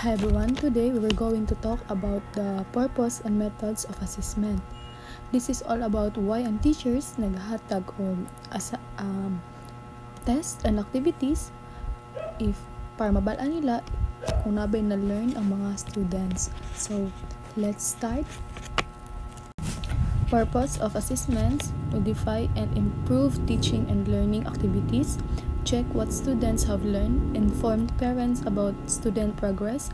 Hi everyone, today we're going to talk about the purpose and methods of assessment. This is all about why ang teachers naghatag og tests and activities if para mabalaan nila kung nabay na-learn ang mga students. So, let's start. Purpose of assessments: modify and improve teaching and learning activities, check what students have learned, inform parents about student progress,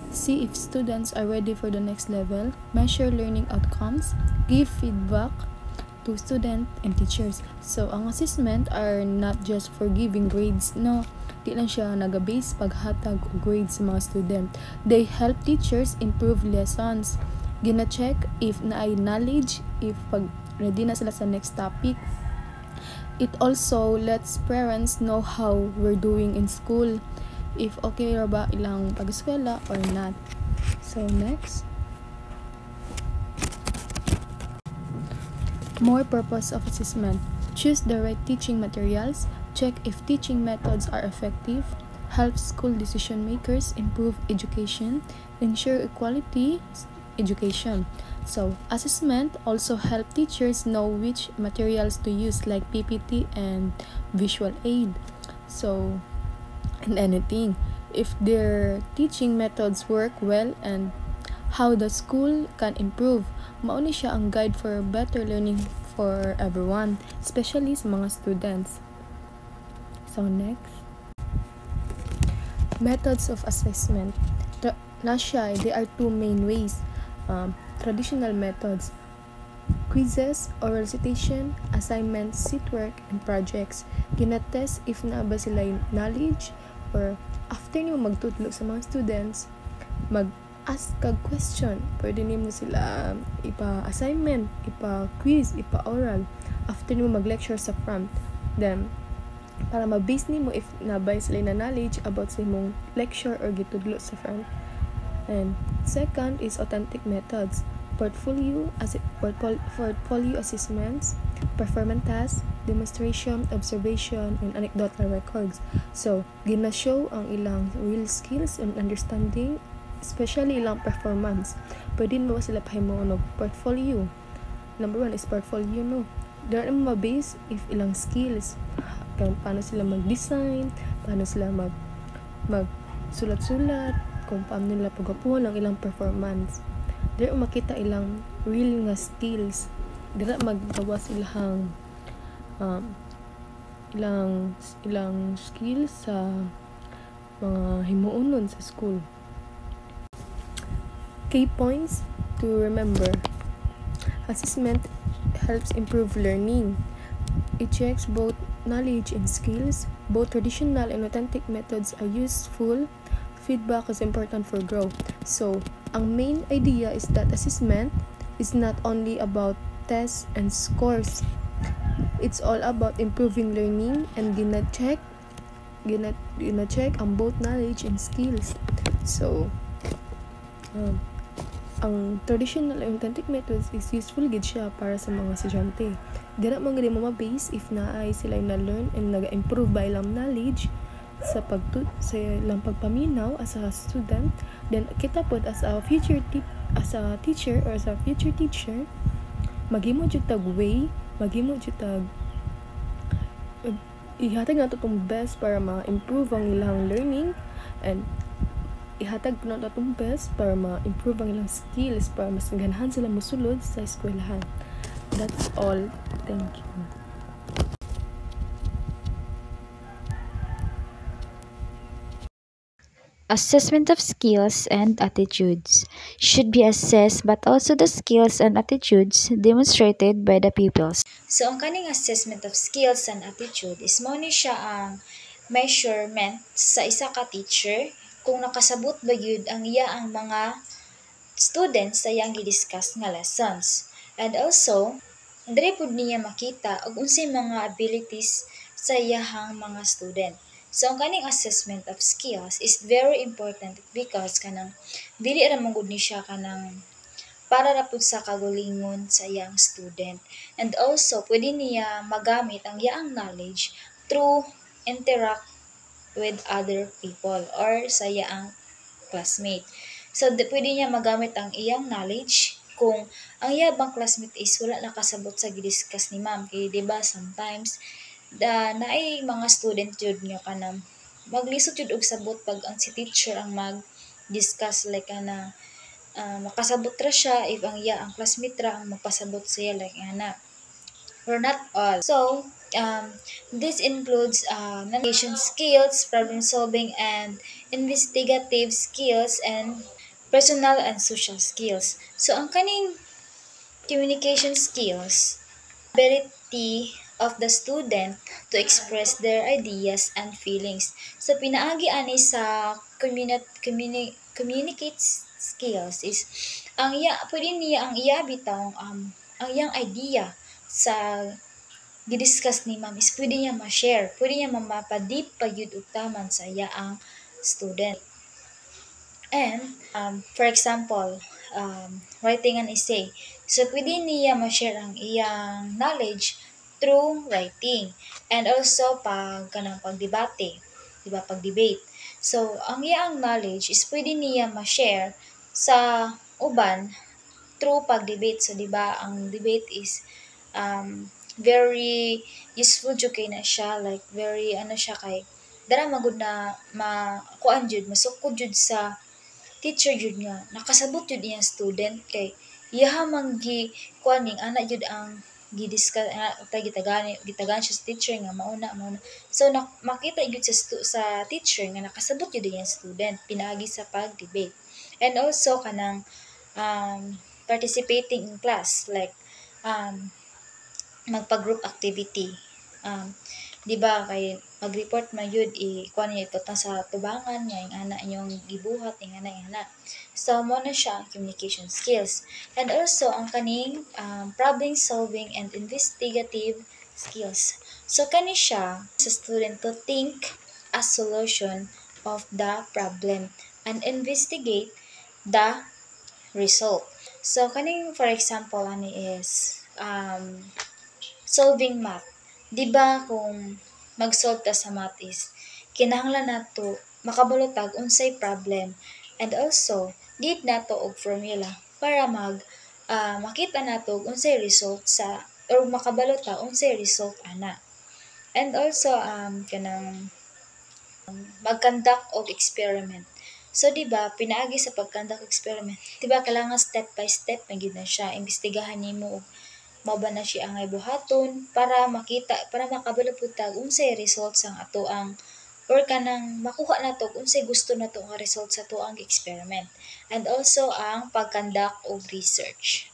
see if students are ready for the next level, measure learning outcomes, give feedback to students and teachers. So, ang assessment are not just for giving grades, no. Di lang siya naga-base paghatag og grades sa mga student. They help teachers improve lessons. Gina-check if naay knowledge, if pag ready na sila sa next topic. It also lets parents know how we're doing in school, if okay ra ba ilang pag-eskwela or not. So next, more purpose of assessment: choose the right teaching materials, check if teaching methods are effective, help school decision makers improve education, ensure equality education. So, assessment also help teachers know which materials to use, like PPT and visual aid. So, and anything, if their teaching methods work well and how the school can improve, mao ni siya ang guide for better learning for everyone, especially sa mga students. So next, methods of assessment. There are two main ways. Traditional methods: quizzes, oral recitation, assignments, seat work, and projects. Ginatest if na ba sila yung knowledge, or after nimo magtutulog sa mga students, mag-ask kag question. Pwede nimo sila ipa-assignment, ipa-quiz, ipa-oral. After nimo mag-lecture sa front. Then, para ma-base nimo if nabay sila na knowledge about sa imong lecture or gitudlo sa front. And second is authentic methods: portfolio assessments, performance tasks, demonstration, observation, and anecdotal records. So, gina-show ang ilang real skills and understanding, especially ilang performance. Pwede mo sila pahimuon og portfolio. Number 1 is portfolio, no. There mo ma-base if ilang skills, kung paano sila mag-design, paano sila mag-sulat-sulat, kung paano nila pagapuhon ang ilang performance. Dira makita ilang real nga skills. Dira maggawa silang ilang skills sa mga himuonon sa school. Key points to remember: assessment helps improve learning. It checks both knowledge and skills. Both traditional and authentic methods are useful. Feedback is important for growth. So, ang main idea is that assessment is not only about tests and scores. It's all about improving learning, and gina-check ang both knowledge and skills. So, ang traditional and authentic methods is useful gid siya para sa mga estudyante. Dira man gid mo ma-base if naay sila na-learn and naga-improve ba ilang knowledge sa ilang pagpaminaw as a student. Then kita pod as a teacher or as a future teacher, maghimo jud tag way, maghimo jud tag ihatag nato tong best para ma-improve ang ilang learning, and ihatag po nato tong best para ma-improve ang ilang skills para mas ganahan sila mosulod sa eskwelahan. That's all. Thank you. Assessment of skills and attitudes should be assessed, but also the skills and attitudes demonstrated by the pupils. So, ang kaning assessment of skills and attitude is mo ni siya ang measurement sa isa ka teacher kung nakasabot ba yun ang iya ang mga students sa iyang gi-discuss nga lessons. And also, diri pud niya makita og unsay mga abilities sa iyahang mga student. So, ang kaning assessment of skills is very important because kanang dili ra man gud ni siya kanang para ra pud sa kagalingon sa iyang student. And also, pwede niya magamit ang iyang knowledge through interact with other people or sa iyang classmate. So, pwede niya magamit ang iyang knowledge kung ang iyang classmate is wala nakasabot sa gidiscuss ni ma'am. Kaya, diba, sometimes, naay mga student jud nga kanang maglisod jud og sabot pag ang si teacher ang mag-discuss like ana makasabot ra siya if ang iya ang classmate ra ang magpasabot siya like ana or not all. So, this includes navigation skills, problem solving, and investigative skills, and personal and social skills. So, ang kaning communication skills, ability of the student to express their ideas and feelings. So, pinaagi ani sa communicate skills is pwede niya ang iya bitaw ang iyang idea sa gidiscuss ni ma'am is pwede niya ma-share, pwede niya mapadip pagyud og taman sa iya ang student. And, for example, writing an essay. So, pwede niya ma-share ang iyang knowledge through writing. And also, pagdebate, diba, pag-debate. So, ang iyang knowledge is pwede niya ma-share sa uban through pag-debate. So, diba, ang debate is very useful jud kay na siya, like very siya kay dara magud na makuan jud masukod jud sa teacher jud nga nakasabot jud iyang student kay iyaha man kuan ning ana jud ang gidiscuss gitagan siya sa teacher nga mauna so makita jud sa teacher nga nakasabot jud iyang student pinaagi sa pag-debate. And also kanang participating in class like magpa-group activity. Di ba kay mag-report man yun kuan niya iputang sa tubangan niya yung ana inyong gibuhat yung ana. So mo na siya ang communication skills. And also ang kaning problem solving and investigative skills. So kani siya sa student to think a solution of the problem and investigate the result. So kaning for example ani is solving math. Di ba kung mag-solve ta sa math is kinahanglan nato makabalotag unsay problem and also need nato og formula para makita nato og unsay result sa or makabalo ta unsay result ana. And also kanang mag-conduct og experiment. So di ba pinaagi sa pag-conduct experiment, di ba kailangan step by step na gyud na siya imbestigahan nimo og mao ba na siya angay buhaton para makabalo pud ta unsay result sang ato ang or kanang makuha nato unsay gusto nato nga result sa ato ang experiment. And also ang pag-conduct og research.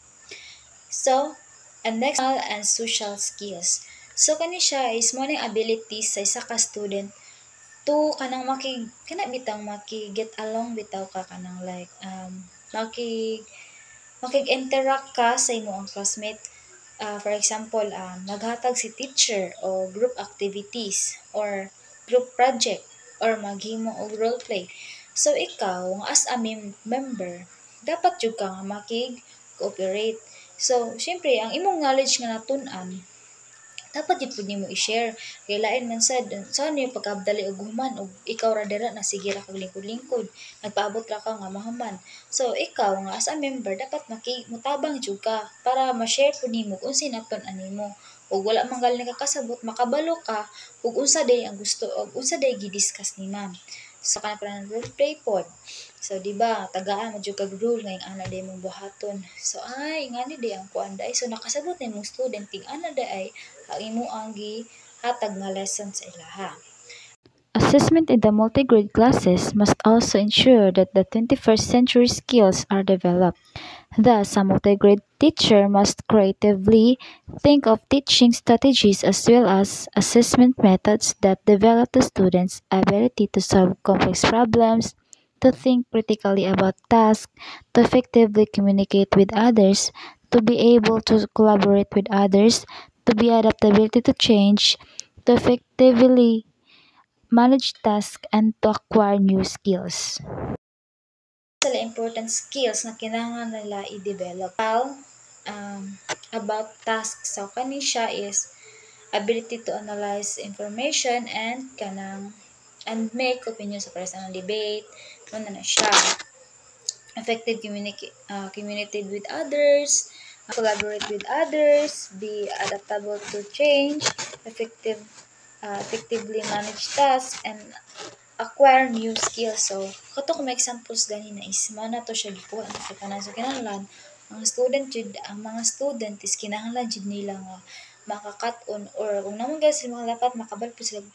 So, and next and social skills. So kani siya is mo ning abilities sa isa ka student to kanang maki-get along bitaw ka kanang like makig-interact ka sa imong classmate. For example, maghatag si teacher o group activities or group project or maghimo og role play. So ikaw as a member dapat jud ka nga makig-cooperate. So syempre ang imong knowledge nga natun-an dapat jud pud nimo i-share kay lain man sad saan yung pagkabdali og human og ikaw ra dira na sige ra kag lingkod-lingkod nagpaabot ra ka nga mahuman. So ikaw nga as a member dapat mutabang jud ka para ma-share pud nimo kung unsay natun-an nimo ug wala man gali nakakasabot makabalo ka ug unsa day ang gusto og unsa day gi-discuss ni ma'am. So kana pa role play pod. So di ba tagaan mo jud kag rule nga yung ana day mong buhaton. So ngani day ang kuan day so nakasabot na imong student ting ana day ang imo ang gihatag nga lesson sa ilaha. Assessment in the multi-grade classes must also ensure that the 21st century skills are developed. Thus, a multi-grade teacher must creatively think of teaching strategies as well as assessment methods that develop the students' ability to solve complex problems, to think critically about tasks, to effectively communicate with others, to be able to collaborate with others, to be adaptability to change, to effectively manage tasks, and to acquire new skills. Sila important skills na kinahanglan nila i-develop. About tasks. So kani siya is ability to analyze information and make opinions sa personal debate, ano na siya, effective communicate with others, collaborate with others, be adaptable to change, effectively manage tasks, and acquire new skills. So, kato kung may examples gani na is, mo na to siya gikuha na sa tanan. So, kinahanglan, ang mga student is kinahanglan jud nila nga makakat-on or kung naman guys sila dapat makabal po sila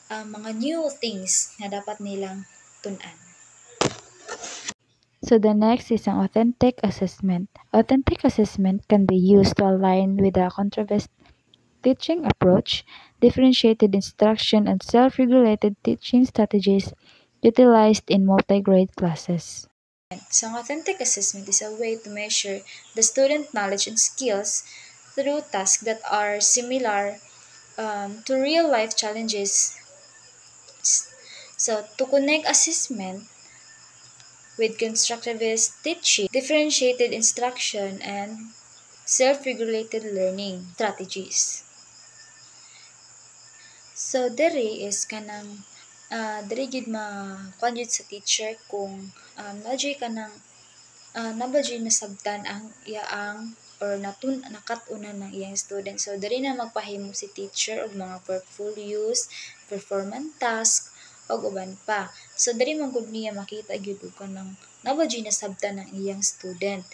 mga new things na dapat nilang tun-an. So the next is an authentic assessment. Authentic assessment can be used to align with a controversial teaching approach, differentiated instruction, and self-regulated teaching strategies utilized in multi-grade classes. So, an authentic assessment is a way to measure the student knowledge and skills through tasks that are similar to real life challenges. So, to connect assessment with constructivist teaching, differentiated instruction, and self-regulated learning strategies. So, dere is kanang dere gid kuan sa teacher kung nadjay kanang nabadjay nasabtan ang iyaang or nakat-unan ng iyang student. So, diri na magpahimo si teacher og mga portfolios, performance task, og uban pa. So, diri man gud niya makita gyud og kanang nabadjay nasabtan ng iyang student.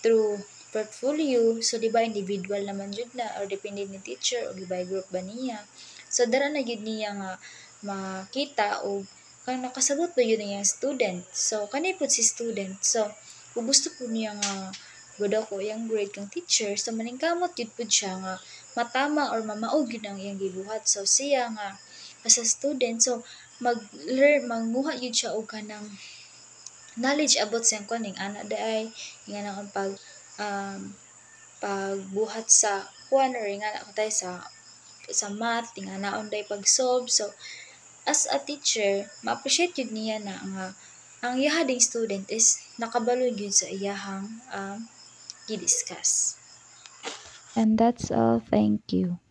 Through portfolio, so di ba individual naman jud na or depende ni teacher o di ba group ba niya. So, dara na gyud niya nga makita og kung nakasabot ba yun yung student. So, kanay po si student. So, kung gusto po niya nga godaw ko yung grade kang teacher, so maningkamot yun po siya nga matama or mamaog yun ang iyang gibuhat. So, siya nga as a student, so mag-learn, manguha yun siya og kanang knowledge about sa kuning ana daay nga na ang pagbuhat sa kuan or nga na tayo sa math, nga naon day pag-solve. So, as a teacher, ma-appreciate yun niya na ang iyaha ding student is nakabalo yun sa iyahang gidiscuss. And that's all. Thank you.